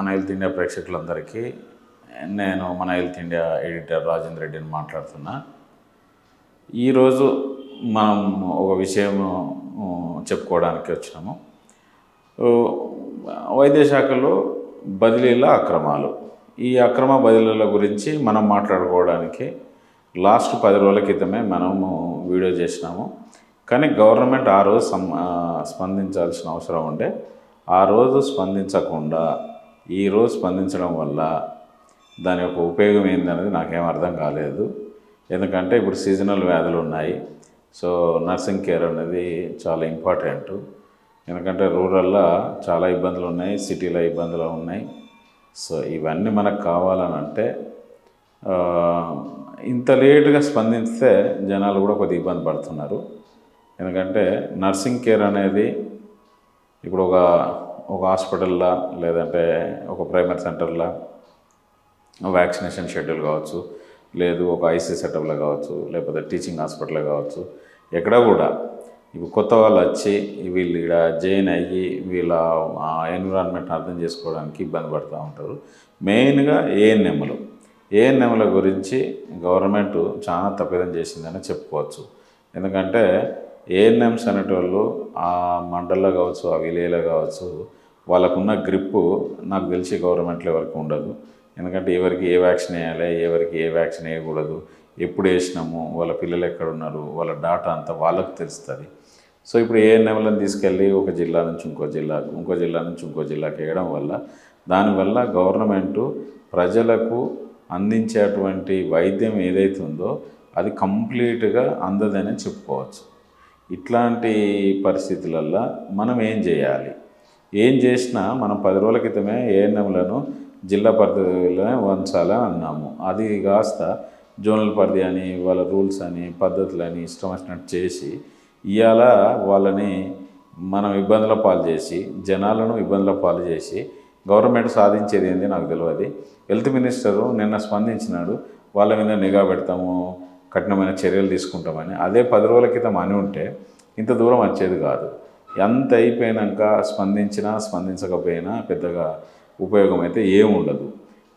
మన health India ప్రేక్షకులందరికీ నేను మన హెల్త్ ఇండియా ఎడిటర్ రాజేంద్ర రెడ్డిని మాట్లాడుతున్నా. ఈరోజు మనం ఒక విషయం చెప్పుకోవడానికి వచ్చినాము. వైద్య శాఖలో బదిలీల అక్రమాలు, ఈ అక్రమ బదిలీల గురించి మనం మాట్లాడుకోవడానికి లాస్ట్ 10 రోజుల క్రితమే మనము వీడియో చేసినాము. కానీ గవర్నమెంట్ ఆ రోజు స్పందించాల్సిన అవసరం ఉండే, ఆ రోజు స్పందించకుండా ఈరోజు స్పందించడం వల్ల దాని యొక్క ఉపయోగం ఏందనేది నాకేం అర్థం కాలేదు. ఎందుకంటే ఇప్పుడు సీజనల్ వ్యాధులు ఉన్నాయి. సో నర్సింగ్ కేర్ అనేది చాలా ఇంపార్టెంట్. ఎందుకంటే రూరల్లో చాలా ఇబ్బందులు ఉన్నాయి, సిటీలో ఇబ్బందులు ఉన్నాయి. సో ఇవన్నీ మనకు కావాలని అంటే ఇంత లేటుగా స్పందిస్తే జనాలు కూడా కొద్దిగా ఇబ్బంది పడుతున్నారు. ఎందుకంటే నర్సింగ్ కేర్ అనేది ఇప్పుడు ఒక హాస్పిటల్లో లేదంటే ఒక ప్రైమరీ సెంటర్లో వ్యాక్సినేషన్ షెడ్యూల్ కావచ్చు, లేదు ఒక ఐసీ సెటప్లో కావచ్చు, లేకపోతే టీచింగ్ హాస్పిటల్లో కావచ్చు, ఎక్కడ కూడా ఇప్పుడు కొత్త వాళ్ళు వచ్చి వీళ్ళు ఇక్కడ జాయిన్ అయ్యి వీళ్ళ ఎన్విరాన్మెంట్ అర్థం చేసుకోవడానికి ఇబ్బంది పడుతూ ఉంటారు. మెయిన్గా ఏఎన్ఎంల గురించి గవర్నమెంట్ చాలా తప్పిదం చేసిందని చెప్పుకోవచ్చు. ఎందుకంటే ఏఎన్ఎంస్ అనేటోళ్ళు ఆ మండల్లో కావచ్చు, ఆ విలేజ్లో కావచ్చు, వాళ్ళకున్న గ్రిప్పు నాకు తెలిసి గవర్నమెంట్లో ఎవరికి ఉండదు. ఎందుకంటే ఎవరికి ఏ వ్యాక్సిన్ వేయాలి, ఎవరికి ఏ వ్యాక్సిన్ వేయకూడదు, ఎప్పుడు వేసినాము, వాళ్ళ పిల్లలు ఎక్కడ ఉన్నారు, వాళ్ళ డాటా అంతా వాళ్ళకు తెలుస్తుంది. సో ఇప్పుడు ఏఎన్ఎంలను తీసుకెళ్ళి ఒక జిల్లా నుంచి ఇంకో జిల్లాకు, ఇంకో జిల్లా నుంచి ఇంకో జిల్లాకి వేయడం వల్ల దానివల్ల గవర్నమెంటు ప్రజలకు అందించేటువంటి వైద్యం ఏదైతే ఉందో అది కంప్లీట్గా అందదని చెప్పుకోవచ్చు. ఇట్లాంటి పరిస్థితులల్లో మనం ఏం చేయాలి? ఏం చేసినా మనం 10 రోజుల క్రితమే ఏఎన్ఎంలను జిల్లా పరిధిలోనే ఉంచాలని అన్నాము. అది కాస్త జోనల్ పరిధి అని, వాళ్ళ రూల్స్ అని, పద్ధతులని ఇష్టం వచ్చినట్టు చేసి ఇవాళ వాళ్ళని మనం ఇబ్బందుల పాలు చేసి, జనాలను ఇబ్బందుల పాలు చేసి గవర్నమెంట్ సాధించేది ఏంది నాకు తెలియదు. హెల్త్ మినిస్టరు నిన్న స్పందించినాడు, వాళ్ళ మీద నిఘా పెడతాము, కఠినమైన చర్యలు తీసుకుంటామని. అదే 10 రోజుల క్రితం అని ఉంటే ఇంత దూరం వచ్చేది కాదు. ఎంత అయిపోయినాక స్పందించినా స్పందించకపోయినా పెద్దగా ఉపయోగం అయితే ఏముండదు.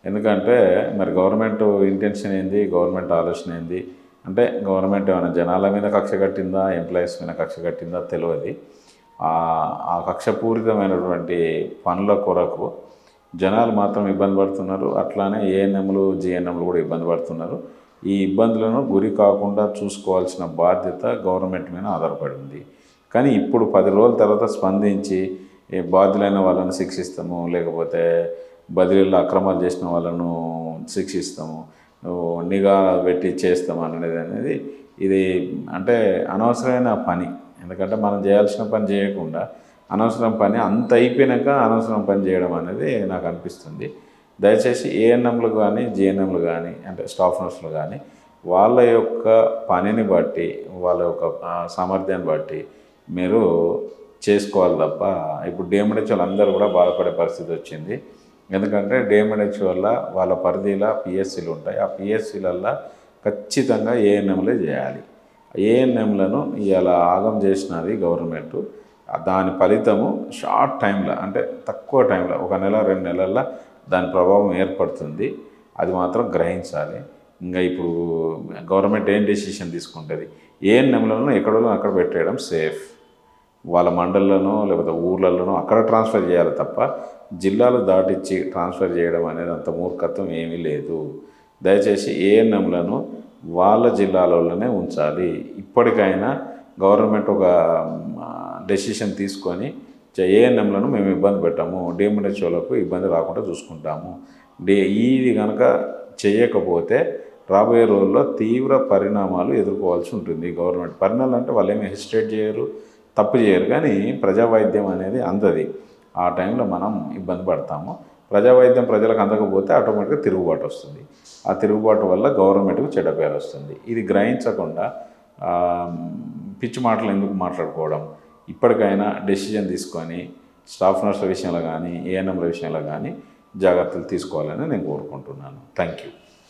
ఎందుకంటే మరి గవర్నమెంట్ ఇంటెన్షన్ ఏంది, గవర్నమెంట్ ఆలోచన ఏంది అంటే గవర్నమెంట్ ఏమైనా జనాల మీద కక్ష కట్టిందా, ఎంప్లాయీస్ మీద కక్ష కట్టిందా తెలియదు. ఆ కక్షపూరితమైనటువంటి పనుల కొరకు జనాలు మాత్రం ఇబ్బంది పడుతున్నారు. అట్లానే ఏఎన్ఎంలు, జిఎన్ఎంలు కూడా ఇబ్బంది పడుతున్నారు. ఈ ఇబ్బందులను గురి కాకుండా చూసుకోవాల్సిన బాధ్యత గవర్నమెంట్ మీద ఆధారపడి ఉంది. కానీ ఇప్పుడు 10 రోజుల తర్వాత స్పందించి బాధ్యులైన వాళ్ళను శిక్షిస్తాము, లేకపోతే బదిలీలో అక్రమాలు చేసిన వాళ్ళను శిక్షిస్తాము, నిఘా పెట్టి చేస్తాము అనేది ఇది అంటే అనవసరమైన పని. ఎందుకంటే మనం చేయాల్సిన పని చేయకుండా అనవసరం పని అంత అయిపోయినాక అనవసరం పని చేయడం అనేది నాకు అనిపిస్తుంది. దయచేసి ఏఎన్ఎంలు కానీ, జిఎన్ఎంలు కానీ, అంటే స్టాఫ్ నర్సులు కానీ వాళ్ళ యొక్క పనిని బట్టి, వాళ్ళ యొక్క సామర్థ్యాన్ని బట్టి మీరు చేసుకోవాలి తప్ప ఇప్పుడు డిఎంహెచ్ అందరూ కూడా బాధపడే పరిస్థితి వచ్చింది. ఎందుకంటే డిఎంహెచ్ వల్ల వాళ్ళ పరిధిలో పిఎస్సీలు ఉంటాయి. ఆ పిఎస్సీలల్లో ఖచ్చితంగా ఏఎన్ఎంలే చేయాలి. ఏఎన్ఎంలను ఇలా ఆగం చేసినది గవర్నమెంట్. దాని ఫలితము షార్ట్ టైంలో, అంటే తక్కువ టైంలో, 1 నెల 2 నెలల్లో దాని ప్రభావం ఏర్పడుతుంది. అది మాత్రం గ్రహించాలి. ఇంకా ఇప్పుడు గవర్నమెంట్ ఏం డెసిషన్ తీసుకుంటుంది, ఏఎన్ఎంలను ఎక్కడో అక్కడ పెట్టేయడం సేఫ్. వాళ్ళ మండలంలోనో లేకపోతే ఊర్లలోనో అక్కడ ట్రాన్స్ఫర్ చేయాలి తప్ప జిల్లాలు దాటిచ్చి ట్రాన్స్ఫర్ చేయడం అనేది అంత మూర్ఖత్వం ఏమీ లేదు. దయచేసి ఏఎన్ఎంలను వాళ్ళ జిల్లాలలోనే ఉంచాలి. ఇప్పటికైనా గవర్నమెంట్ ఒక డెసిషన్ తీసుకొని ఏఎన్ఎంలను మేము ఇబ్బంది పెట్టాము, డిఎంహెచ్ఓలకు ఇబ్బంది రాకుండా చూసుకుంటాము. ఇది కనుక చేయకపోతే రాబోయే రోజుల్లో తీవ్ర పరిణామాలు ఎదుర్కోవాల్సి ఉంటుంది. గవర్నమెంట్ పరిణామాలు అంటే వాళ్ళు ఏమి హెసిటేట్ చేయరు, తప్పు చేయరు. కానీ ప్రజావైద్యం అనేది అందది. ఆ టైంలో మనం ఇబ్బంది పడతాము. ప్రజావైద్యం ప్రజలకు అందకపోతే ఆటోమేటిక్గా తిరుగుబాటు వస్తుంది. ఆ తిరుగుబాటు వల్ల గవర్నమెంట్కు చెడ్డ పేరు వస్తుంది. ఇది గ్రహించకుండా పిచ్చి మాటలు ఎందుకు మాట్లాడుకోవడం. ఇప్పటికైనా డెసిషన్ తీసుకొని స్టాఫ్ నర్సుల విషయంలో కానీ, ఏఎన్ఎంల విషయంలో కానీ జాగ్రత్తలు తీసుకోవాలని నేను కోరుకుంటున్నాను. Thank you.